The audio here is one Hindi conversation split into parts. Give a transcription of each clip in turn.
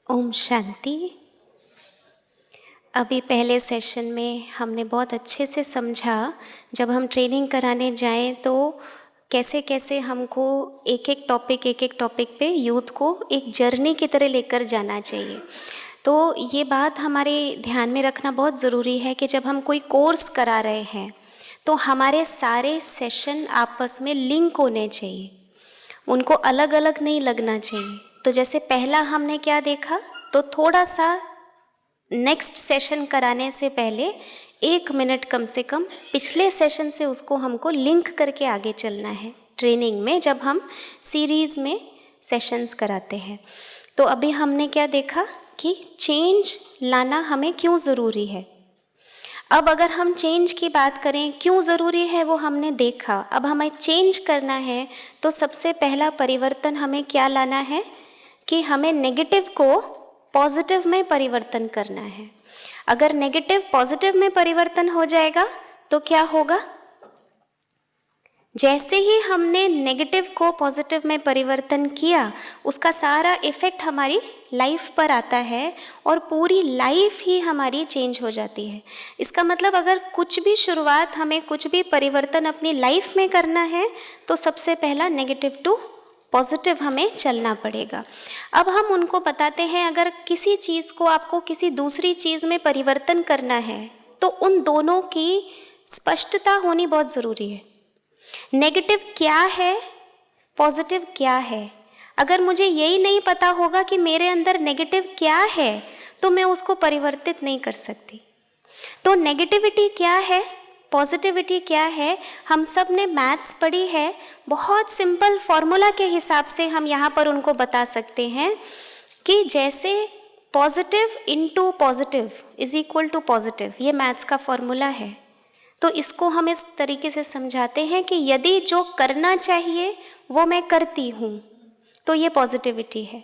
ओम शांति। अभी पहले सेशन में हमने बहुत अच्छे से समझा, जब हम ट्रेनिंग कराने जाएं तो कैसे कैसे हमको एक एक टॉपिक पे यूथ को एक जर्नी की तरह लेकर जाना चाहिए। तो ये बात हमारे ध्यान में रखना बहुत ज़रूरी है कि जब हम कोई कोर्स करा रहे हैं तो हमारे सारे सेशन आपस में लिंक होने चाहिए, उनको अलग अलग नहीं लगना चाहिए। तो जैसे पहला हमने क्या देखा, तो थोड़ा सा नेक्स्ट सेशन कराने से पहले 1 मिनट कम से कम पिछले सेशन से उसको हमको लिंक करके आगे चलना है ट्रेनिंग में, जब हम सीरीज़ में सेशंस कराते हैं। तो अभी हमने क्या देखा कि चेंज लाना हमें क्यों ज़रूरी है। अब अगर हम चेंज की बात करें, क्यों ज़रूरी है वो हमने देखा। अब हमें चेंज करना है तो सबसे पहला परिवर्तन हमें क्या लाना है कि हमें नेगेटिव को पॉजिटिव में परिवर्तन करना है। अगर नेगेटिव पॉजिटिव में परिवर्तन हो जाएगा तो क्या होगा, जैसे ही हमने नेगेटिव को पॉजिटिव में परिवर्तन किया उसका सारा इफ़ेक्ट हमारी लाइफ पर आता है और पूरी लाइफ ही हमारी चेंज हो जाती है। इसका मतलब अगर कुछ भी शुरुआत, हमें कुछ भी परिवर्तन अपनी लाइफ में करना है तो सबसे पहला नेगेटिव टू पॉजिटिव हमें चलना पड़ेगा। अब हम उनको बताते हैं, अगर किसी चीज़ को आपको किसी दूसरी चीज़ में परिवर्तन करना है तो उन दोनों की स्पष्टता होनी बहुत ज़रूरी है। नेगेटिव क्या है, पॉजिटिव क्या है। अगर मुझे यही नहीं पता होगा कि मेरे अंदर नेगेटिव क्या है तो मैं उसको परिवर्तित नहीं कर सकती। तो नेगेटिविटी क्या है, पॉजिटिविटी क्या है, हम सब ने मैथ्स पढ़ी है। बहुत सिंपल फॉर्मूला के हिसाब से हम यहाँ पर उनको बता सकते हैं कि जैसे positive into positive is equal to positive, ये मैथ्स का फॉर्मूला है। तो इसको हम इस तरीके से समझाते हैं कि यदि जो करना चाहिए वो मैं करती हूँ तो ये पॉजिटिविटी है।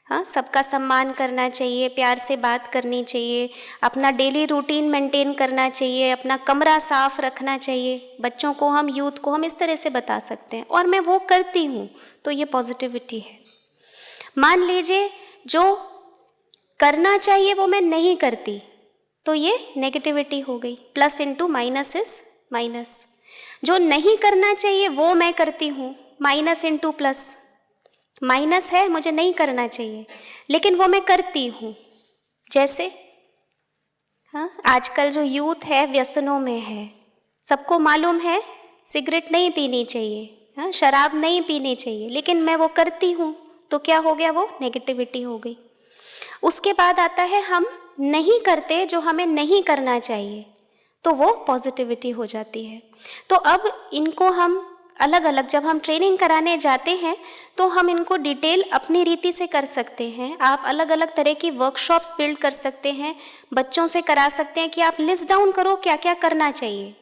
हाँ, सबका सम्मान करना चाहिए, प्यार से बात करनी चाहिए, अपना डेली रूटीन मेंटेन करना चाहिए, अपना कमरा साफ रखना चाहिए। बच्चों को हम, यूथ को हम इस तरह से बता सकते हैं और मैं वो करती हूँ तो ये पॉजिटिविटी है। मान लीजिए जो करना चाहिए वो मैं नहीं करती तो ये नेगेटिविटी हो गई। Plus into minus is minus. जो नहीं करना चाहिए वो मैं करती हूँ, माइनस इंटू प्लस। माइनस है, मुझे नहीं करना चाहिए लेकिन वो मैं करती हूँ। जैसे हाँ, आजकल जो यूथ है व्यसनों में है, सबको मालूम है सिगरेट नहीं पीनी चाहिए, हाँ, शराब नहीं पीनी चाहिए, लेकिन मैं वो करती हूँ तो क्या हो गया, वो नेगेटिविटी हो गई। उसके बाद आता है हम नहीं करते जो हमें नहीं करना चाहिए तो वो पॉजिटिविटी हो जाती है। तो अब इनको हम अलग अलग, जब हम ट्रेनिंग कराने जाते हैं तो हम इनको डिटेल अपनी रीति से कर सकते हैं। आप अलग अलग तरह की वर्कशॉप्स बिल्ड कर सकते हैं, बच्चों से करा सकते हैं कि आप लिस्ट डाउन करो क्या क्या करना चाहिए।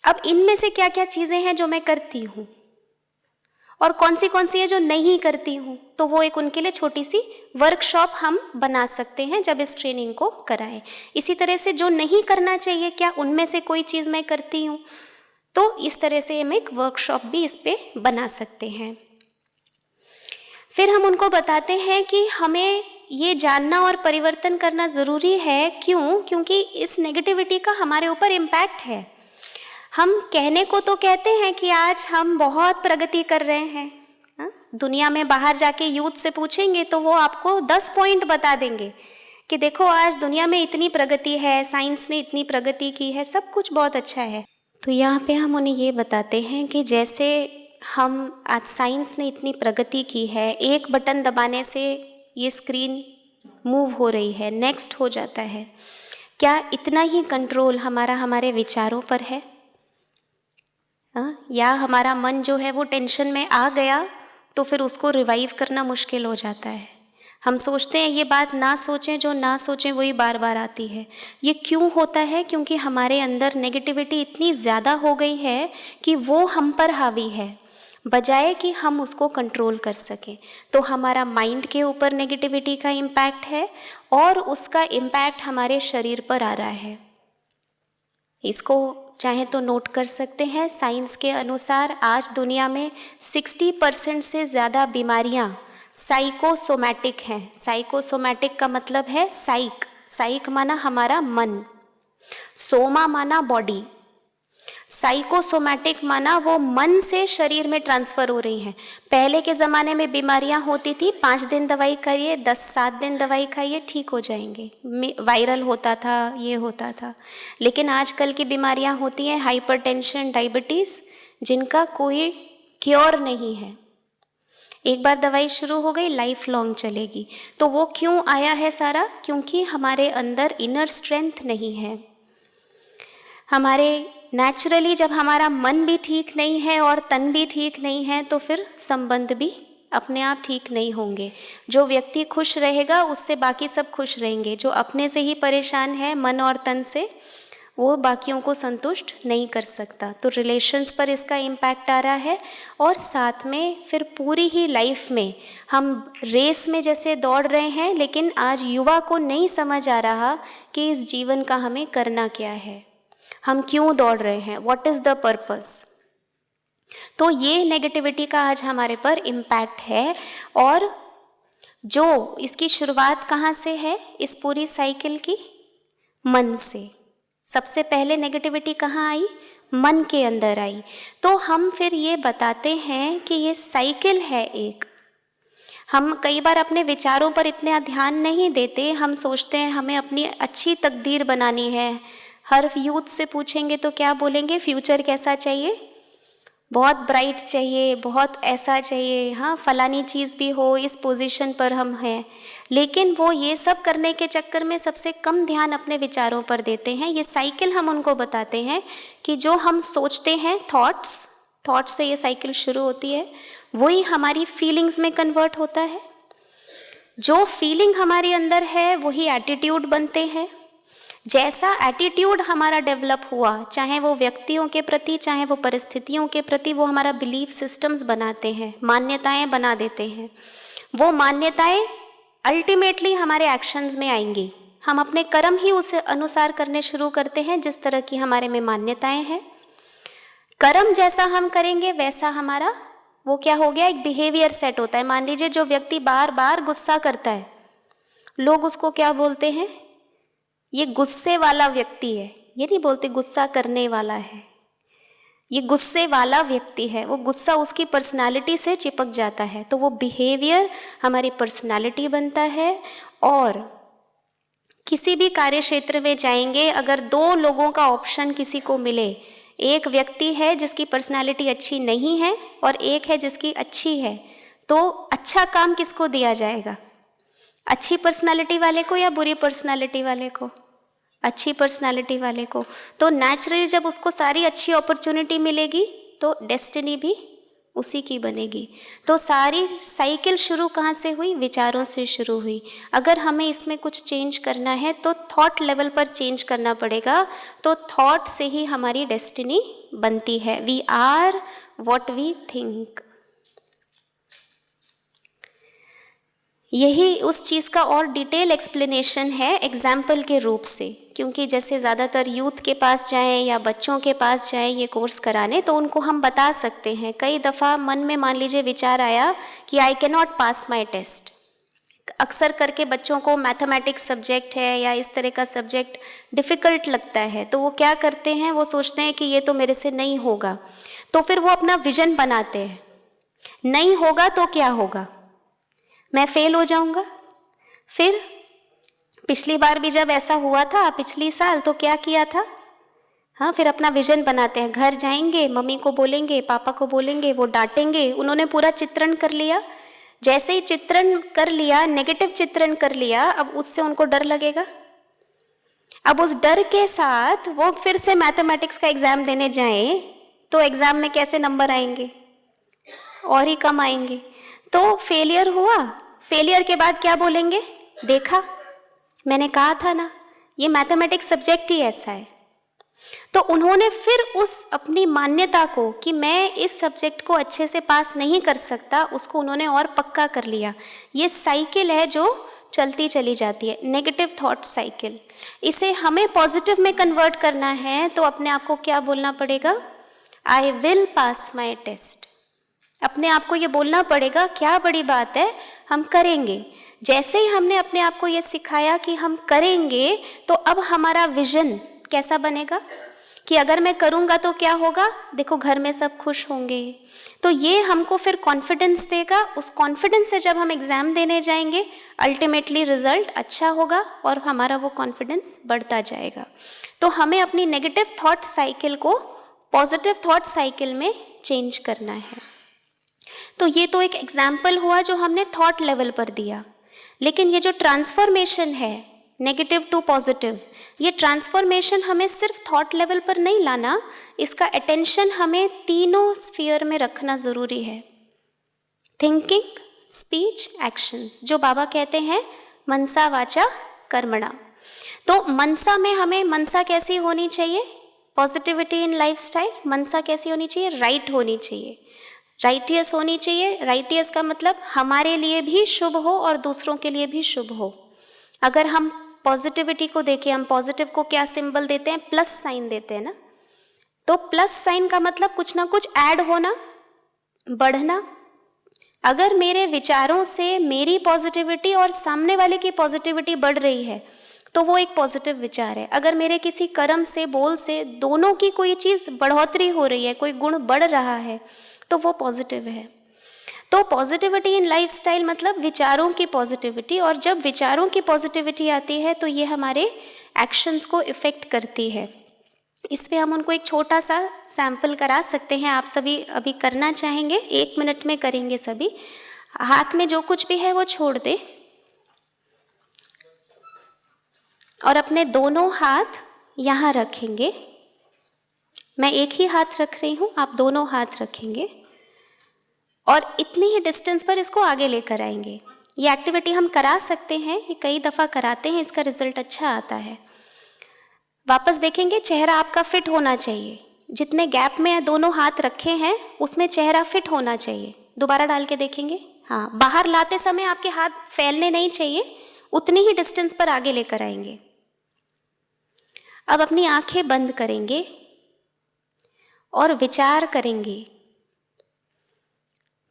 अब इनमें से क्या क्या चीज़ें हैं जो मैं करती हूँ और कौन सी है जो नहीं करती हूँ, तो वो एक उनके लिए छोटी सी वर्कशॉप हम बना सकते हैं जब इस ट्रेनिंग को कराएं। इसी तरह से जो नहीं करना चाहिए, क्या उनमें से कोई चीज़ मैं करती हूँ, तो इस तरह से हम एक वर्कशॉप भी इस पे बना सकते हैं। फिर हम उनको बताते हैं कि हमें ये जानना और परिवर्तन करना ज़रूरी है। क्यों? क्योंकि इस नेगेटिविटी का हमारे ऊपर इम्पैक्ट है। हम कहने को तो कहते हैं कि आज हम बहुत प्रगति कर रहे हैं, हाँ? दुनिया में बाहर जाके यूथ से पूछेंगे तो वो आपको 10 पॉइंट बता देंगे कि देखो आज दुनिया में इतनी प्रगति है, साइंस ने इतनी प्रगति की है, सब कुछ बहुत अच्छा है। तो यहाँ पे हम उन्हें ये बताते हैं कि जैसे हम आज साइंस ने इतनी प्रगति की है, एक बटन दबाने से ये स्क्रीन मूव हो रही है, नेक्स्ट हो जाता है, क्या इतना ही कंट्रोल हमारा हमारे विचारों पर है? या हमारा मन जो है वो टेंशन में आ गया तो फिर उसको रिवाइव करना मुश्किल हो जाता है। हम सोचते हैं ये बात ना सोचें, जो ना सोचें वही बार बार आती है। ये क्यों होता है? क्योंकि हमारे अंदर नेगेटिविटी इतनी ज़्यादा हो गई है कि वो हम पर हावी है, बजाय कि हम उसको कंट्रोल कर सकें। तो हमारा माइंड के ऊपर नेगेटिविटी का इम्पैक्ट है और उसका इम्पैक्ट हमारे शरीर पर आ रहा है। इसको चाहे तो नोट कर सकते हैं। साइंस के अनुसार आज दुनिया में 60% से ज़्यादा बीमारियां साइकोसोमैटिक हैं। साइकोसोमैटिक का मतलब है साइक, साइक माना हमारा मन, सोमा माना बॉडी, साइकोसोमैटिक माना वो मन से शरीर में ट्रांसफर हो रही हैं। पहले के ज़माने में बीमारियां होती थी, 5 दिन दवाई खाइए, 7 दिन दवाई खाइए, ठीक हो जाएंगे, वायरल होता था, ये होता था। लेकिन आजकल की बीमारियां होती हैं हाइपरटेंशन, डायबिटीज़, जिनका कोई क्योर नहीं है। एक बार दवाई शुरू हो गई, लाइफ लॉन्ग चलेगी। तो वो क्यों आया है सारा? क्योंकि हमारे अंदर इनर स्ट्रेंथ नहीं है। हमारे नेचुरली जब हमारा मन भी ठीक नहीं है और तन भी ठीक नहीं है तो फिर संबंध भी अपने आप ठीक नहीं होंगे। जो व्यक्ति खुश रहेगा उससे बाकी सब खुश रहेंगे। जो अपने से ही परेशान है मन और तन से, वो बाकियों को संतुष्ट नहीं कर सकता। तो रिलेशंस पर इसका इम्पैक्ट आ रहा है। और साथ में फिर पूरी ही लाइफ में हम रेस में जैसे दौड़ रहे हैं, लेकिन आज युवा को नहीं समझ आ रहा कि इस जीवन का हमें करना क्या है, हम क्यों दौड़ रहे हैं, व्हाट इज़ द पर्पस। तो ये नेगेटिविटी का आज हमारे पर इम्पैक्ट है। और जो इसकी शुरुआत कहाँ से है इस पूरी साइकिल की? मन से। सबसे पहले नेगेटिविटी कहाँ आई? मन के अंदर आई। तो हम फिर ये बताते हैं कि ये साइकिल है एक। हम कई बार अपने विचारों पर इतना ध्यान नहीं देते, हम सोचते हैं हमें अपनी अच्छी तकदीर बनानी है। हर यूथ से पूछेंगे तो क्या बोलेंगे? फ्यूचर कैसा चाहिए? बहुत ब्राइट चाहिए, बहुत ऐसा चाहिए, हाँ फलानी चीज़ भी हो, इस पोजीशन पर हम हैं। लेकिन वो ये सब करने के चक्कर में सबसे कम ध्यान अपने विचारों पर देते हैं। ये साइकिल हम उनको बताते हैं कि जो हम सोचते हैं, थॉट्स से ये साइकिल शुरू होती है, वही हमारी फीलिंग्स में कन्वर्ट होता है। जो फीलिंग हमारे अंदर है वही एटीट्यूड बनते हैं। जैसा एटीट्यूड हमारा डेवलप हुआ, चाहे वो व्यक्तियों के प्रति, चाहे वो परिस्थितियों के प्रति, वो हमारा बिलीफ सिस्टम्स बनाते हैं, मान्यताएं बना देते हैं। वो मान्यताएं अल्टीमेटली हमारे एक्शंस में आएंगी। हम अपने कर्म ही उस अनुसार करने शुरू करते हैं जिस तरह की हमारे में मान्यताएं हैं। कर्म जैसा हम करेंगे वैसा हमारा वो क्या हो गया, एक बिहेवियर सेट होता है। मान लीजिए जो व्यक्ति बार बार गुस्सा करता है, लोग उसको क्या बोलते हैं? ये गुस्से वाला व्यक्ति है। ये नहीं बोलते गुस्सा करने वाला है, ये गुस्से वाला व्यक्ति है। वो गुस्सा उसकी पर्सनालिटी से चिपक जाता है, तो वो बिहेवियर हमारी पर्सनालिटी बनता है। और किसी भी कार्य क्षेत्र में जाएंगे, अगर 2 लोगों का ऑप्शन किसी को मिले, एक व्यक्ति है जिसकी पर्सनालिटी अच्छी नहीं है और एक है जिसकी अच्छी है, तो अच्छा काम किसको दिया जाएगा? अच्छी पर्सनालिटी वाले को या बुरी पर्सनालिटी वाले को? अच्छी पर्सनालिटी वाले को। तो नेचुरली जब उसको सारी अच्छी अपॉर्चुनिटी मिलेगी तो डेस्टिनी भी उसी की बनेगी। तो सारी साइकिल शुरू कहाँ से हुई? विचारों से शुरू हुई। अगर हमें इसमें कुछ चेंज करना है तो थॉट लेवल पर चेंज करना पड़ेगा। तो थॉट से ही हमारी डेस्टिनी बनती है। We are what we think. यही उस चीज़ का और डिटेल एक्सप्लेनेशन है एग्जाम्पल के रूप से, क्योंकि जैसे ज़्यादातर यूथ के पास जाएं या बच्चों के पास जाएं ये कोर्स कराने, तो उनको हम बता सकते हैं। कई दफ़ा मन में मान लीजिए विचार आया कि I can not pass my test. अक्सर करके बच्चों को मैथमेटिक्स सब्जेक्ट है या इस तरह का सब्जेक्ट डिफ़िकल्ट लगता है, तो वो क्या करते हैं, वो सोचते हैं कि ये तो मेरे से नहीं होगा। तो फिर वो अपना विजन बनाते हैं, नहीं होगा तो क्या होगा, मैं फेल हो जाऊंगा। फिर पिछली बार भी जब ऐसा हुआ था, पिछली साल, तो क्या किया था, हाँ फिर अपना विजन बनाते हैं। घर जाएंगे, मम्मी को बोलेंगे, पापा को बोलेंगे, वो डांटेंगे। उन्होंने पूरा चित्रण कर लिया। जैसे ही चित्रण कर लिया, नेगेटिव चित्रण कर लिया, अब उससे उनको डर लगेगा। अब उस डर के साथ वो फिर से मैथमेटिक्स का एग्जाम देने जाएं तो एग्जाम में कैसे नंबर आएंगे? और ही कम आएंगे। तो फेलियर हुआ। फेलियर के बाद क्या बोलेंगे, देखा मैंने कहा था ना, ये मैथमेटिक्स सब्जेक्ट ही ऐसा है। तो उन्होंने फिर उस अपनी मान्यता को कि मैं इस सब्जेक्ट को अच्छे से पास नहीं कर सकता, उसको उन्होंने और पक्का कर लिया। ये साइकिल है जो चलती चली जाती है, नेगेटिव थॉट साइकिल। इसे हमें पॉजिटिव में कन्वर्ट करना है तो अपने आप को क्या बोलना पड़ेगा, I will pass my test. अपने आप को ये बोलना पड़ेगा, क्या बड़ी बात है, हम करेंगे। जैसे ही हमने अपने आप को ये सिखाया कि हम करेंगे, तो अब हमारा विजन कैसा बनेगा कि अगर मैं करूँगा तो क्या होगा, देखो घर में सब खुश होंगे। तो ये हमको फिर कॉन्फिडेंस देगा। उस कॉन्फिडेंस से जब हम एग्ज़ाम देने जाएंगे, अल्टीमेटली रिजल्ट अच्छा होगा और हमारा वो कॉन्फिडेंस बढ़ता जाएगा। तो हमें अपनी नेगेटिव थॉट साइकिल को पॉजिटिव थॉट साइकिल में चेंज करना है। तो ये तो एक एग्जाम्पल हुआ जो हमने थॉट लेवल पर दिया। लेकिन ये जो ट्रांसफॉर्मेशन है नेगेटिव टू पॉजिटिव, ये ट्रांसफॉर्मेशन हमें सिर्फ थॉट लेवल पर नहीं लाना, इसका अटेंशन हमें तीनों स्फीयर में रखना ज़रूरी है। थिंकिंग, स्पीच, एक्शंस, जो बाबा कहते हैं मनसा वाचा कर्मणा। तो मनसा में हमें मनसा कैसी होनी चाहिए, पॉजिटिविटी इन लाइफस्टाइल। मनसा कैसी होनी चाहिए, राइट होनी चाहिए, राइटियस होनी चाहिए। राइटियस का मतलब हमारे लिए भी शुभ हो और दूसरों के लिए भी शुभ हो। अगर हम पॉजिटिविटी को देखें, हम पॉजिटिव को क्या सिंबल देते हैं, प्लस साइन देते हैं ना। तो प्लस साइन का मतलब कुछ ना कुछ ऐड होना, बढ़ना। अगर मेरे विचारों से मेरी पॉजिटिविटी और सामने वाले की पॉजिटिविटी बढ़ रही है तो वो एक पॉजिटिव विचार है। अगर मेरे किसी कर्म से, बोल से, दोनों की कोई चीज़ बढ़ोतरी हो रही है, कोई गुण बढ़ रहा है, तो वो पॉजिटिव है। तो पॉजिटिविटी इन लाइफस्टाइल मतलब विचारों की पॉजिटिविटी। और जब विचारों की पॉजिटिविटी आती है तो ये हमारे एक्शंस को इफ़ेक्ट करती है। इस पे हम उनको एक छोटा सा सैंपल करा सकते हैं। आप सभी अभी करना चाहेंगे, 1 मिनट में करेंगे सभी। हाथ में जो कुछ भी है वो छोड़ दें और अपने दोनों हाथ यहाँ रखेंगे। मैं एक ही हाथ रख रही हूँ, आप दोनों हाथ रखेंगे और इतनी ही डिस्टेंस पर इसको आगे लेकर आएंगे। ये एक्टिविटी हम करा सकते हैं, ये कई दफ़ा कराते हैं, इसका रिजल्ट अच्छा आता है। वापस देखेंगे, चेहरा आपका फिट होना चाहिए। जितने गैप में दोनों हाथ रखे हैं उसमें चेहरा फिट होना चाहिए। दोबारा डाल के देखेंगे, हाँ, बाहर लाते समय आपके हाथ फैलने नहीं चाहिए, उतनी ही डिस्टेंस पर आगे लेकर आएंगे। अब अपनी आंखें बंद करेंगे और विचार करेंगे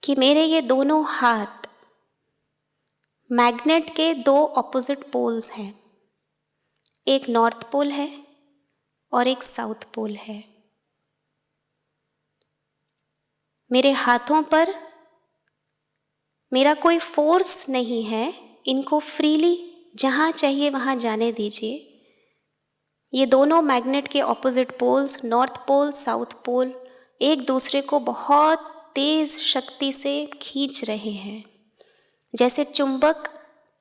कि मेरे ये दोनों हाथ मैग्नेट के 2 ऑपोजिट पोल्स हैं। एक नॉर्थ पोल है और एक साउथ पोल है। मेरे हाथों पर मेरा कोई फोर्स नहीं है, इनको फ्रीली जहाँ चाहिए वहाँ जाने दीजिए। ये दोनों मैग्नेट के opposite poles, north pole, south pole, एक दूसरे को बहुत तेज शक्ति से खींच रहे हैं। जैसे चुंबक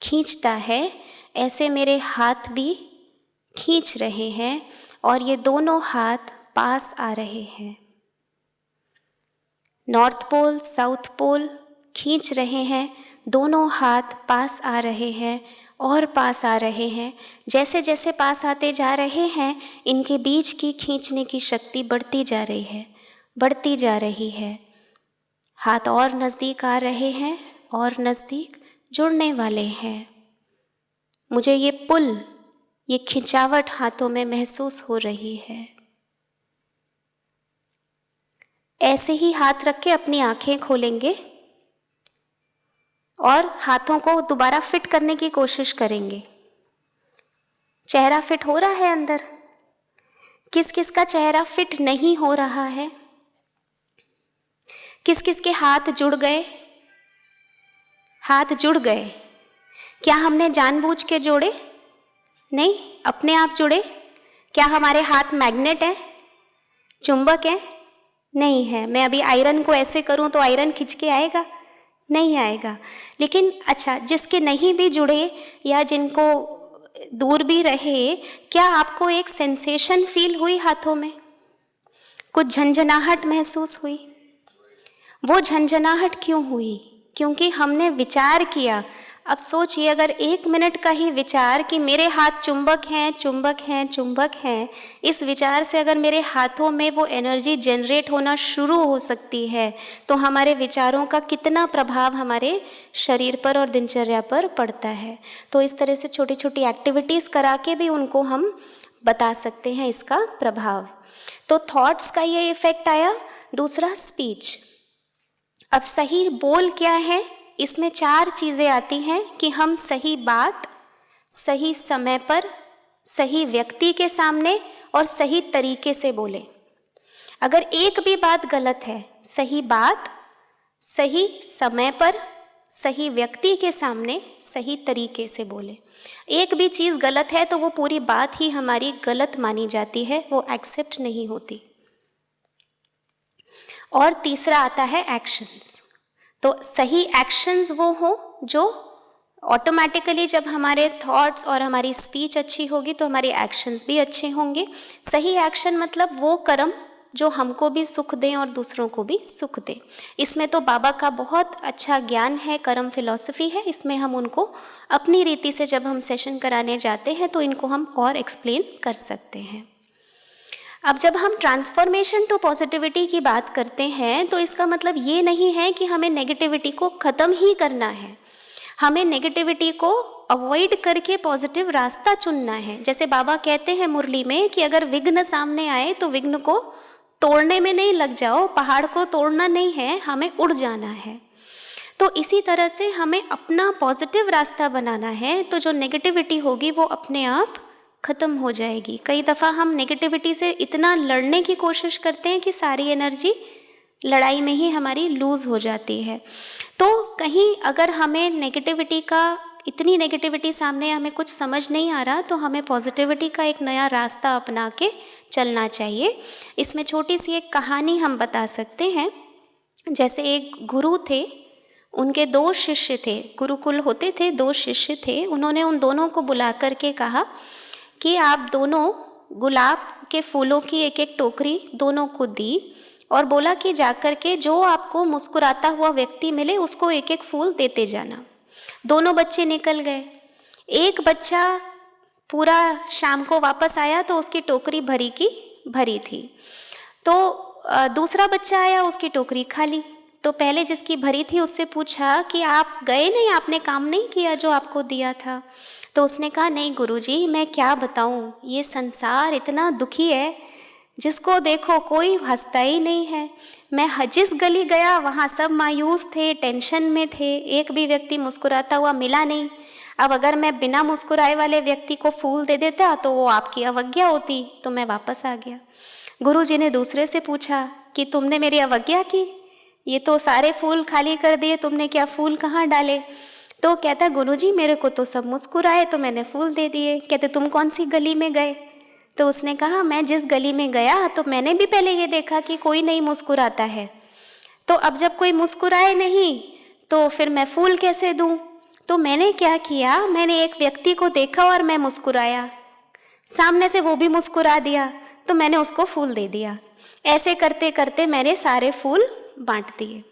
खींचता है, ऐसे मेरे हाथ भी खींच रहे हैं और ये दोनों हाथ पास आ रहे हैं। नॉर्थ पोल, साउथ पोल खींच रहे हैं, दोनों हाथ पास आ रहे हैं और पास आ रहे हैं। जैसे जैसे पास आते जा रहे हैं, इनके बीच की खींचने की शक्ति बढ़ती जा रही है, बढ़ती जा रही है। हाथ और नज़दीक आ रहे हैं और नज़दीक जुड़ने वाले हैं। मुझे ये पुल, ये खिंचावट हाथों में महसूस हो रही है। ऐसे ही हाथ रख के अपनी आंखें खोलेंगे और हाथों को दोबारा फिट करने की कोशिश करेंगे। चेहरा फिट हो रहा है अंदर? किस किस का चेहरा फिट नहीं हो रहा है? किस किस के हाथ जुड़ गए? हाथ जुड़ गए। क्या हमने जानबूझ के जोड़े? नहीं, अपने आप जुड़े। क्या हमारे हाथ मैग्नेट हैं, चुंबक हैं? नहीं है। मैं अभी आयरन को ऐसे करूं तो आयरन खिंच के आएगा? नहीं आएगा। लेकिन अच्छा, जिसके नहीं भी जुड़े या जिनको दूर भी रहे, क्या आपको एक सेंसेशन फील हुई हाथों में? कुछ झंझनाहट महसूस हुई? वो झंझनाहट क्यों हुई? क्योंकि हमने विचार किया। अब सोचिए, अगर 1 मिनट का ही विचार कि मेरे हाथ चुंबक हैं, चुंबक हैं, चुंबक हैं, इस विचार से अगर मेरे हाथों में वो एनर्जी जनरेट होना शुरू हो सकती है, तो हमारे विचारों का कितना प्रभाव हमारे शरीर पर और दिनचर्या पर पड़ता है। तो इस तरह से छोटी छोटी एक्टिविटीज़ करा के भी उनको हम बता सकते हैं इसका प्रभाव। तो थॉट्स का ये इफेक्ट आया। दूसरा, स्पीच। अब सही बोल क्या है इसमें 4 चीज़ें आती हैं कि हम सही बात सही समय पर सही व्यक्ति के सामने और सही तरीके से बोलें। अगर एक भी बात गलत है, सही बात सही समय पर सही व्यक्ति के सामने सही तरीके से बोले, एक भी चीज़ गलत है तो वो पूरी बात ही हमारी गलत मानी जाती है, वो एक्सेप्ट नहीं होती। और तीसरा आता है एक्शंस। तो सही एक्शंस वो हो जो ऑटोमेटिकली, जब हमारे थॉट्स और हमारी स्पीच अच्छी होगी तो हमारे एक्शंस भी अच्छे होंगे। सही एक्शन मतलब वो कर्म जो हमको भी सुख दें और दूसरों को भी सुख दें। इसमें तो बाबा का बहुत अच्छा ज्ञान है, कर्म फिलॉसफी है, इसमें हम उनको अपनी रीति से जब हम सेशन कराने जाते हैं तो इनको हम और एक्सप्लेन कर सकते हैं। अब जब हम ट्रांसफॉर्मेशन टू पॉजिटिविटी की बात करते हैं तो इसका मतलब ये नहीं है कि हमें नेगेटिविटी को ख़त्म ही करना है, हमें नेगेटिविटी को अवॉइड करके पॉजिटिव रास्ता चुनना है। जैसे बाबा कहते हैं मुरली में कि अगर विघ्न सामने आए तो विघ्न को तोड़ने में नहीं लग जाओ, पहाड़ को तोड़ना नहीं है, हमें उड़ जाना है। तो इसी तरह से हमें अपना पॉजिटिव रास्ता बनाना है, तो जो नेगेटिविटी होगी वो अपने आप ख़त्म हो जाएगी। कई दफ़ा हम नेगेटिविटी से इतना लड़ने की कोशिश करते हैं कि सारी एनर्जी लड़ाई में ही हमारी लूज़ हो जाती है। तो कहीं अगर हमें नेगेटिविटी का, इतनी नेगेटिविटी सामने हमें कुछ समझ नहीं आ रहा, तो हमें पॉजिटिविटी का एक नया रास्ता अपना के चलना चाहिए। इसमें छोटी सी एक कहानी हम बता सकते हैं। जैसे एक गुरु थे, उनके 2 शिष्य थे, गुरुकुल होते थे, 2 शिष्य थे। उन्होंने उन दोनों को बुला करके कहा कि आप दोनों गुलाब के फूलों की एक एक टोकरी दोनों को दी और बोला कि जाकर के जो आपको मुस्कुराता हुआ व्यक्ति मिले उसको एक एक फूल देते जाना। दोनों बच्चे निकल गए। एक बच्चा पूरा शाम को वापस आया तो उसकी टोकरी भरी की भरी थी। तो दूसरा बच्चा आया, उसकी टोकरी खाली। तो पहले जिसकी भरी थी उससे पूछा कि आप गए नहीं, आपने काम नहीं किया जो आपको दिया था? तो उसने कहा, नहीं गुरुजी, मैं क्या बताऊं, ये संसार इतना दुखी है, जिसको देखो कोई हंसता ही नहीं है। मैं जिस गली गया वहाँ सब मायूस थे, टेंशन में थे, एक भी व्यक्ति मुस्कुराता हुआ मिला नहीं। अब अगर मैं बिना मुस्कुराए वाले व्यक्ति को फूल दे देता तो वो आपकी अवज्ञा होती, तो मैं वापस आ गया। गुरुजी ने दूसरे से पूछा कि तुमने मेरी अवज्ञा की, ये तो सारे फूल खाली कर दिए, तुमने क्या फूल कहाँ डाले? तो कहता, गुरुजी मेरे को तो सब मुस्कुराए तो मैंने फूल दे दिए। कहते, तुम कौन सी गली में गए? तो उसने कहा, मैं जिस गली में गया तो मैंने भी पहले ये देखा कि कोई नहीं मुस्कुराता है, तो अब जब कोई मुस्कुराए नहीं तो फिर मैं फूल कैसे दूं? तो मैंने क्या किया, मैंने एक व्यक्ति को देखा और मैं मुस्कुराया, सामने से वो भी मुस्कुरा दिया तो मैंने उसको फूल दे दिया। ऐसे करते करते मैंने सारे फूल बांट दिए।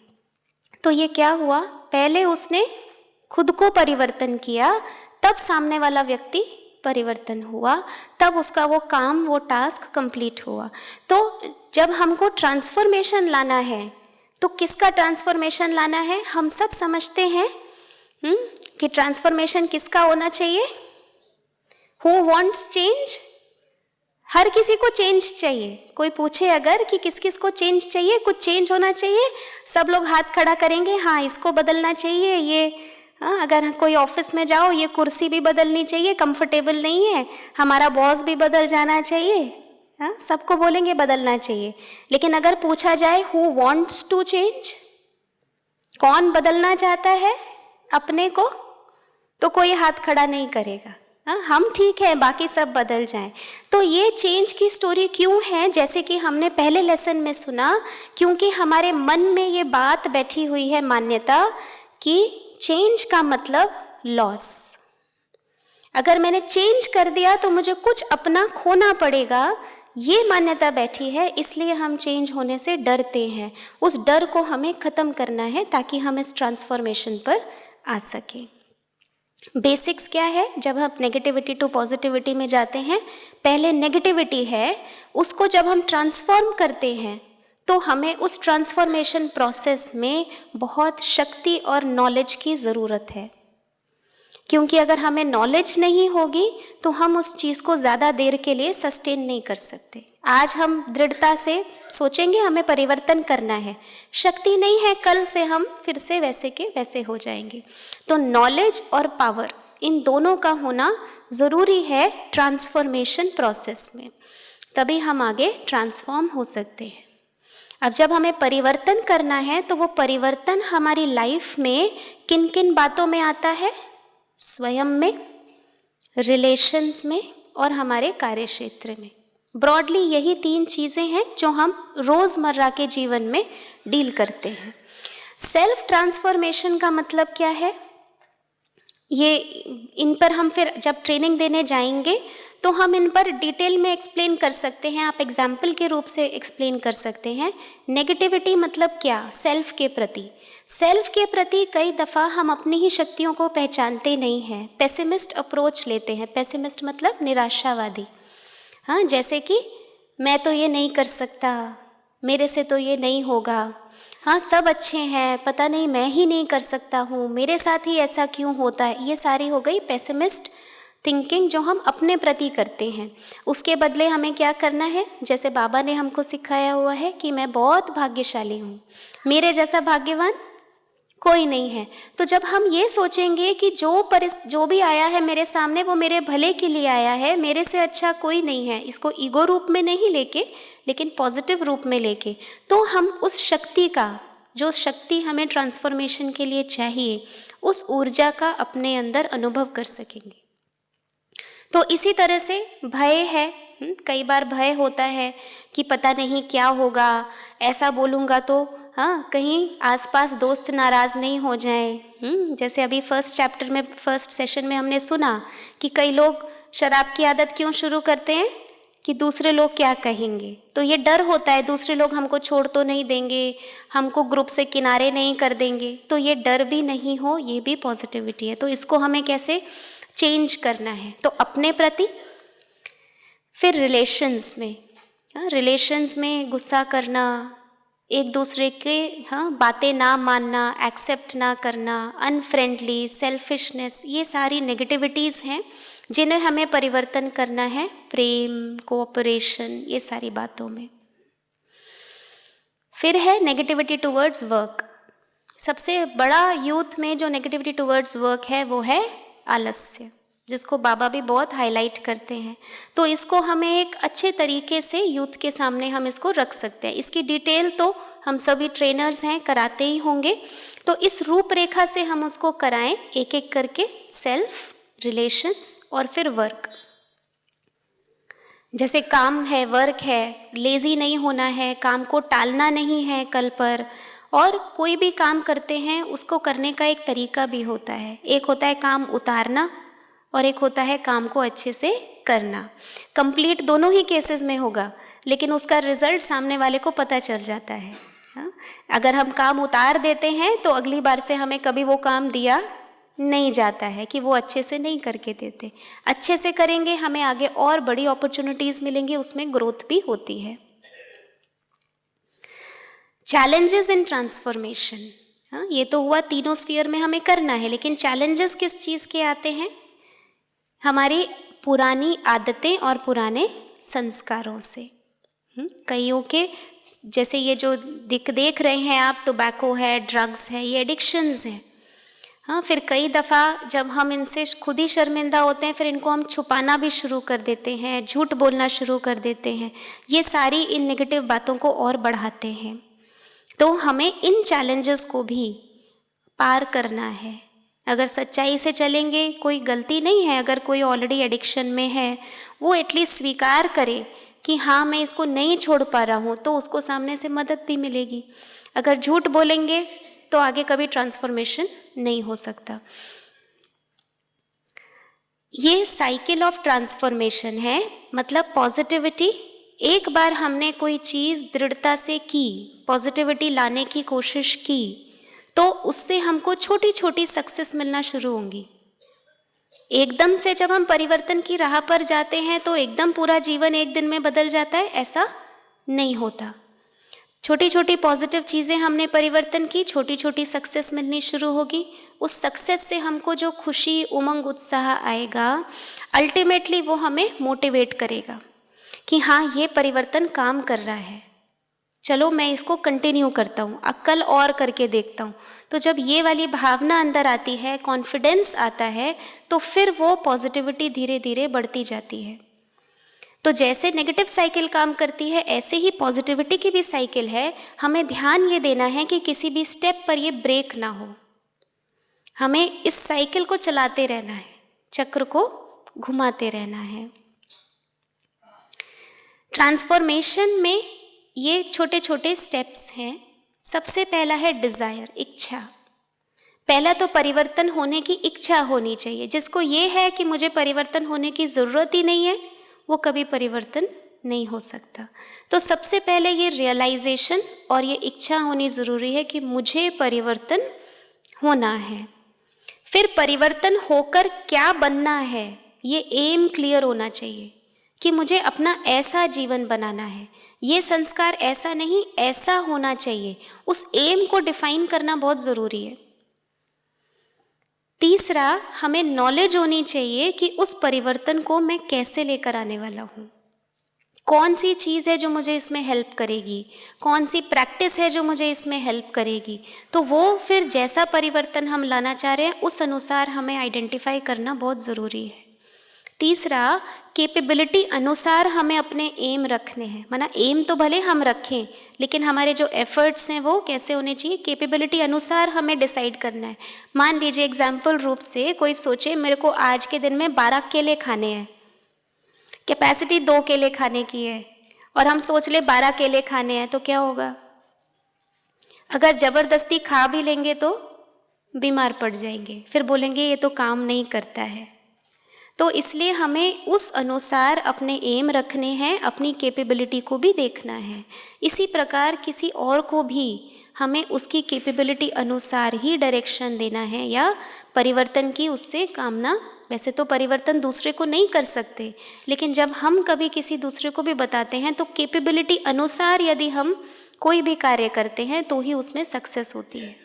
तो ये क्या हुआ, पहले उसने खुद को परिवर्तन किया, तब सामने वाला व्यक्ति परिवर्तन हुआ, तब उसका वो काम, वो टास्क कंप्लीट हुआ। तो जब हमको ट्रांसफॉर्मेशन लाना है तो किसका ट्रांसफॉर्मेशन लाना है? हम सब समझते हैं कि ट्रांसफॉर्मेशन किसका होना चाहिए? Who wants change? हर किसी को चेंज चाहिए। कोई पूछे अगर कि किस किस को चेंज चाहिए, कुछ चेंज होना चाहिए, सब लोग हाथ खड़ा करेंगे, हाँ इसको बदलना चाहिए, ये अगर कोई ऑफिस में जाओ ये कुर्सी भी बदलनी चाहिए, कंफर्टेबल नहीं है, हमारा बॉस भी बदल जाना चाहिए, सबको बोलेंगे बदलना चाहिए। लेकिन अगर पूछा जाए हु वांट्स टू चेंज, कौन बदलना चाहता है अपने को, तो कोई हाथ खड़ा नहीं करेगा। हम ठीक है, बाकी सब बदल जाएं। तो ये चेंज की स्टोरी क्यों है? जैसे कि हमने पहले लेसन में सुना, क्योंकि हमारे मन में ये बात बैठी हुई है, मान्यता, कि चेंज का मतलब लॉस। अगर मैंने चेंज कर दिया तो मुझे कुछ अपना खोना पड़ेगा, ये मान्यता बैठी है, इसलिए हम चेंज होने से डरते हैं। उस डर को हमें ख़त्म करना है ताकि हम इस ट्रांसफॉर्मेशन पर आ सकें। बेसिक्स क्या है? जब हम नेगेटिविटी टू पॉजिटिविटी में जाते हैं, पहले नेगेटिविटी है, उसको जब हम ट्रांसफॉर्म करते हैं तो हमें उस ट्रांसफॉर्मेशन प्रोसेस में बहुत शक्ति और नॉलेज की ज़रूरत है। क्योंकि अगर हमें नॉलेज नहीं होगी तो हम उस चीज़ को ज़्यादा देर के लिए सस्टेन नहीं कर सकते। आज हम दृढ़ता से सोचेंगे हमें परिवर्तन करना है, शक्ति नहीं है, कल से हम फिर से वैसे के वैसे हो जाएंगे। तो नॉलेज और पावर इन दोनों का होना ज़रूरी है ट्रांसफॉर्मेशन प्रोसेस में, तभी हम आगे ट्रांसफॉर्म हो सकते हैं। अब जब हमें परिवर्तन करना है तो वो परिवर्तन हमारी लाइफ में किन किन बातों में आता है? स्वयं में, रिलेशंस में और हमारे कार्य क्षेत्र में। ब्रॉडली यही 3 चीज़ें हैं जो हम रोज़मर्रा के जीवन में डील करते हैं। सेल्फ ट्रांसफॉर्मेशन का मतलब क्या है? ये इन पर हम फिर जब ट्रेनिंग देने जाएंगे तो हम इन पर डिटेल में एक्सप्लेन कर सकते हैं। आप एग्जाम्पल के रूप से एक्सप्लेन कर सकते हैं। नेगेटिविटी मतलब क्या? सेल्फ के प्रति। सेल्फ के प्रति कई दफ़ा हम अपनी ही शक्तियों को पहचानते नहीं हैं, पेसिमिस्ट अप्रोच लेते हैं। पेसिमिस्ट मतलब निराशावादी। हाँ, जैसे कि मैं तो ये नहीं कर सकता, मेरे से तो ये नहीं होगा, हाँ सब अच्छे हैं, पता नहीं मैं ही नहीं कर सकता हूँ, मेरे साथ ही ऐसा क्यों होता है। ये सारी हो गई पेसिमिस्ट थिंकिंग जो हम अपने प्रति करते हैं। उसके बदले हमें क्या करना है? जैसे बाबा ने हमको सिखाया हुआ है कि मैं बहुत भाग्यशाली हूँ, मेरे जैसा भाग्यवान कोई नहीं है। तो जब हम ये सोचेंगे कि जो भी आया है मेरे सामने वो मेरे भले के लिए आया है, मेरे से अच्छा कोई नहीं है, इसको ईगो रूप में नहीं लेके लेकिन पॉजिटिव रूप में लेके, तो हम उस शक्ति का, जो शक्ति हमें ट्रांसफॉर्मेशन के लिए चाहिए, उस ऊर्जा का अपने अंदर अनुभव कर सकेंगे। तो इसी तरह से भय है, कई बार भय होता है कि पता नहीं क्या होगा, ऐसा बोलूँगा तो हाँ कहीं आसपास दोस्त नाराज़ नहीं हो जाएं। जैसे अभी फर्स्ट सेशन में हमने सुना कि कई लोग शराब की आदत क्यों शुरू करते हैं? कि दूसरे लोग क्या कहेंगे। तो ये डर होता है दूसरे लोग हमको छोड़ तो नहीं देंगे, हमको ग्रुप से किनारे नहीं कर देंगे। तो ये डर भी नहीं हो, ये भी पॉजिटिविटी है। तो इसको हमें कैसे चेंज करना है? तो अपने प्रति, फिर रिलेशंस में गुस्सा करना, एक दूसरे के बातें ना मानना, एक्सेप्ट ना करना, अनफ्रेंडली, सेल्फिशनेस, ये सारी नेगेटिविटीज़ हैं जिन्हें हमें परिवर्तन करना है प्रेम, कोऑपरेशन, ये सारी बातों में। फिर है नेगेटिविटी टुवर्ड्स वर्क। सबसे बड़ा यूथ में जो नेगेटिविटी टुवर्ड्स वर्क है वो है आलस्य, जिसको बाबा भी बहुत हाईलाइट करते हैं। तो इसको हमें एक अच्छे तरीके से यूथ के सामने हम इसको रख सकते हैं। इसकी डिटेल तो हम सभी ट्रेनर्स हैं, कराते ही होंगे। तो इस रूपरेखा से हम उसको कराएं एक एक करके, सेल्फ, रिलेशंस और फिर वर्क। जैसे काम है, वर्क है, लेज़ी नहीं होना है, काम को टालना नहीं है कल पर। और कोई भी काम करते हैं उसको करने का एक तरीका भी होता है। एक होता है काम उतारना और एक होता है काम को अच्छे से करना। कंप्लीट दोनों ही केसेस में होगा, लेकिन उसका रिजल्ट सामने वाले को पता चल जाता है। अगर हम काम उतार देते हैं तो अगली बार से हमें कभी वो काम दिया नहीं जाता है कि वो अच्छे से नहीं करके देते। अच्छे से करेंगे, हमें आगे और बड़ी अपॉर्चुनिटीज़ मिलेंगी, उसमें ग्रोथ भी होती है। चैलेंजेस इन ट्रांसफॉर्मेशन, ये तो हुआ तीनों स्फीयर में हमें करना है, लेकिन चैलेंजेस किस चीज़ के आते हैं? हमारी पुरानी आदतें और पुराने संस्कारों से। कईयों के, जैसे ये जो देख रहे हैं आप, टोबैको है, ड्रग्स है, ये एडिक्शंस हैं। हाँ, फिर कई दफ़ा जब हम इनसे खुद ही शर्मिंदा होते हैं, फिर इनको हम छुपाना भी शुरू कर देते हैं, झूठ बोलना शुरू कर देते हैं। ये सारी इन नेगेटिव बातों को और बढ़ाते हैं। तो हमें इन चैलेंजेस को भी पार करना है। अगर सच्चाई से चलेंगे, कोई गलती नहीं है। अगर कोई ऑलरेडी एडिक्शन में है, वो एटलीस्ट स्वीकार करे कि हाँ मैं इसको नहीं छोड़ पा रहा हूँ, तो उसको सामने से मदद भी मिलेगी। अगर झूठ बोलेंगे तो आगे कभी ट्रांसफॉर्मेशन नहीं हो सकता। ये साइकिल ऑफ ट्रांसफॉर्मेशन है, मतलब पॉजिटिविटी। एक बार हमने कोई चीज़ दृढ़ता से की, पॉजिटिविटी लाने की कोशिश की, तो उससे हमको छोटी छोटी सक्सेस मिलना शुरू होंगी। एकदम से जब हम परिवर्तन की राह पर जाते हैं तो एकदम पूरा जीवन एक दिन में बदल जाता है, ऐसा नहीं होता। छोटी छोटी पॉजिटिव चीज़ें हमने परिवर्तन की, छोटी छोटी सक्सेस मिलनी शुरू होगी। उस सक्सेस से हमको जो खुशी, उमंग, उत्साह आएगा, अल्टीमेटली वो हमें मोटिवेट करेगा कि हाँ ये परिवर्तन काम कर रहा है, चलो मैं इसको कंटिन्यू करता हूँ, कल और करके देखता हूँ। तो जब ये वाली भावना अंदर आती है, कॉन्फिडेंस आता है, तो फिर वो पॉजिटिविटी धीरे धीरे बढ़ती जाती है। तो जैसे नेगेटिव साइकिल काम करती है, ऐसे ही पॉजिटिविटी की भी साइकिल है। हमें ध्यान ये देना है कि किसी भी स्टेप पर ये ब्रेक ना हो, हमें इस साइकिल को चलाते रहना है, चक्र को घुमाते रहना है। ट्रांसफॉर्मेशन में ये छोटे छोटे स्टेप्स हैं। सबसे पहला है डिज़ायर, इच्छा। पहला तो परिवर्तन होने की इच्छा होनी चाहिए। जिसको ये है कि मुझे परिवर्तन होने की ज़रूरत ही नहीं है, वो कभी परिवर्तन नहीं हो सकता। तो सबसे पहले ये रियलाइजेशन और ये इच्छा होनी ज़रूरी है कि मुझे परिवर्तन होना है। फिर परिवर्तन होकर क्या बनना है, ये एम क्लियर होना चाहिए कि मुझे अपना ऐसा जीवन बनाना है, ये संस्कार ऐसा नहीं ऐसा होना चाहिए। उस एम को डिफाइन करना बहुत ज़रूरी है। तीसरा, हमें नॉलेज होनी चाहिए कि उस परिवर्तन को मैं कैसे लेकर आने वाला हूँ, कौन सी चीज़ है जो मुझे इसमें हेल्प करेगी, कौन सी प्रैक्टिस है जो मुझे इसमें हेल्प करेगी। तो वो फिर जैसा परिवर्तन हम लाना चाह रहे हैं उस अनुसार हमें आइडेंटिफाई करना बहुत ज़रूरी है। तीसरा, कैपेबिलिटी अनुसार हमें अपने एम रखने हैं। माना एम तो भले हम रखें, लेकिन हमारे जो एफर्ट्स हैं वो कैसे होने चाहिए, कैपेबिलिटी अनुसार हमें डिसाइड करना है। मान लीजिए एग्जाम्पल रूप से कोई सोचे मेरे को आज के दिन में 12 केले खाने हैं, कैपेसिटी 2 केले खाने की है, और हम सोच ले 12 केले खाने हैं, तो क्या होगा? अगर ज़बरदस्ती खा भी लेंगे तो बीमार पड़ जाएंगे, फिर बोलेंगे ये तो काम नहीं करता है। तो इसलिए हमें उस अनुसार अपने एम रखने हैं, अपनी कैपेबिलिटी को भी देखना है। इसी प्रकार किसी और को भी हमें उसकी कैपेबिलिटी अनुसार ही डायरेक्शन देना है या परिवर्तन की उससे कामना। वैसे तो परिवर्तन दूसरे को नहीं कर सकते, लेकिन जब हम कभी किसी दूसरे को भी बताते हैं तो कैपेबिलिटी अनुसार यदि हम कोई भी कार्य करते हैं तो ही उसमें सक्सेस होती है।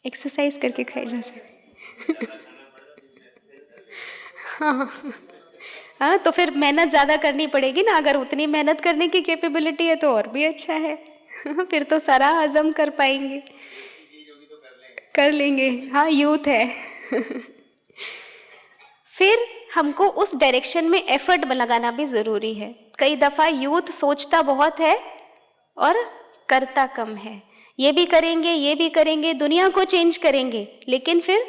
एक्सरसाइज करके खाई जा सकती। हाँ, तो फिर मेहनत ज़्यादा करनी पड़ेगी ना। अगर उतनी मेहनत करने की कैपेबिलिटी है तो और भी अच्छा है। फिर तो सारा हजम कर पाएंगे, कर लेंगे। हाँ, यूथ है। फिर हमको उस डायरेक्शन में एफर्ट लगाना भी ज़रूरी है। कई दफ़ा यूथ सोचता बहुत है और करता कम है। ये भी करेंगे, ये भी करेंगे, दुनिया को चेंज करेंगे, लेकिन फिर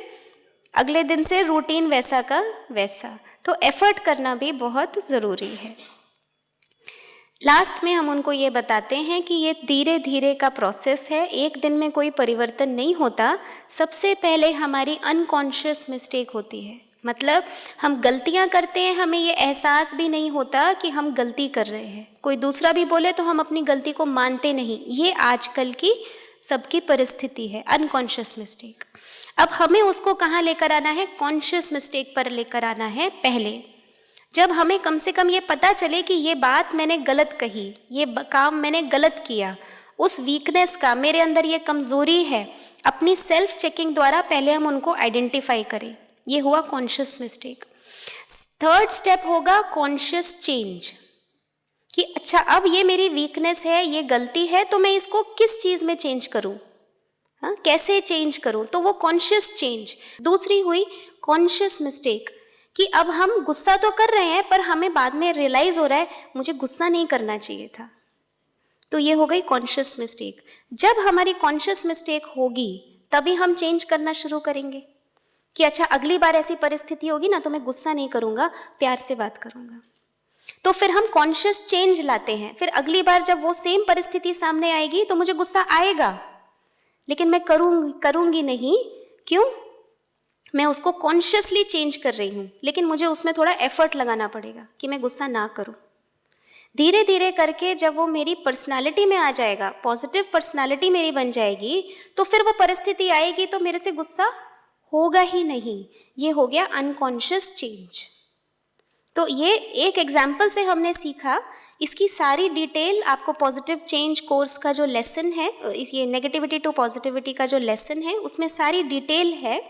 अगले दिन से रूटीन वैसा का वैसा। तो एफर्ट करना भी बहुत ज़रूरी है। लास्ट में हम उनको ये बताते हैं कि ये धीरे धीरे का प्रोसेस है, एक दिन में कोई परिवर्तन नहीं होता। सबसे पहले हमारी अनकॉन्शियस मिस्टेक होती है, मतलब हम गलतियां करते हैं, हमें ये एहसास भी नहीं होता कि हम गलती कर रहे हैं। कोई दूसरा भी बोले तो हम अपनी गलती को मानते नहीं। ये आजकल की सबकी परिस्थिति है, अनकॉन्शियस मिस्टेक। अब हमें उसको कहाँ लेकर आना है? कॉन्शियस मिस्टेक पर लेकर आना है। पहले जब हमें कम से कम ये पता चले कि ये बात मैंने गलत कही, ये काम मैंने गलत किया, उस वीकनेस का मेरे अंदर ये कमज़ोरी है, अपनी सेल्फ चेकिंग द्वारा पहले हम उनको आइडेंटिफाई करें। ये हुआ कॉन्शियस मिस्टेक। थर्ड स्टेप होगा कॉन्शियस चेंज, कि अच्छा अब ये मेरी वीकनेस है, ये गलती है, तो मैं इसको किस चीज़ में चेंज करूँ, हाँ कैसे चेंज करूँ, तो वो कॉन्शियस चेंज। दूसरी हुई कॉन्शियस मिस्टेक, कि अब हम गुस्सा तो कर रहे हैं पर हमें बाद में रियलाइज़ हो रहा है मुझे गुस्सा नहीं करना चाहिए था, तो ये हो गई कॉन्शियस मिस्टेक। जब हमारी कॉन्शियस मिस्टेक होगी तभी हम चेंज करना शुरू करेंगे कि अच्छा अगली बार ऐसी परिस्थिति होगी ना तो मैं गुस्सा नहीं करूँगा, प्यार से बात करूँगा। तो फिर हम कॉन्शियस चेंज लाते हैं। फिर अगली बार जब वो सेम परिस्थिति सामने आएगी तो मुझे गुस्सा आएगा, लेकिन मैं करूँगी नहीं। क्यों? मैं उसको कॉन्शियसली चेंज कर रही हूँ, लेकिन मुझे उसमें थोड़ा एफर्ट लगाना पड़ेगा कि मैं गुस्सा ना करूँ। धीरे धीरे करके जब वो मेरी पर्सनालिटी में आ जाएगा, पॉजिटिव पर्सनालिटी मेरी बन जाएगी, तो फिर वो परिस्थिति आएगी तो मेरे से गुस्सा होगा ही नहीं। ये हो गया अनकॉन्शियस चेंज। तो ये एक एग्जाम्पल से हमने सीखा। इसकी सारी डिटेल आपको पॉजिटिव चेंज कोर्स का जो लेसन है, इस ये नेगेटिविटी टू पॉजिटिविटी का जो लेसन है, उसमें सारी डिटेल है।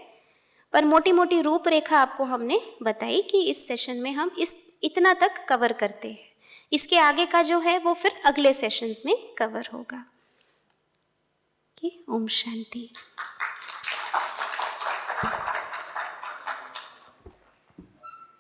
पर मोटी मोटी रूपरेखा आपको हमने बताई कि इस सेशन में हम इतना तक कवर करते हैं। इसके आगे का जो है वो फिर अगले सेशंस में कवर होगा। ओम शांति।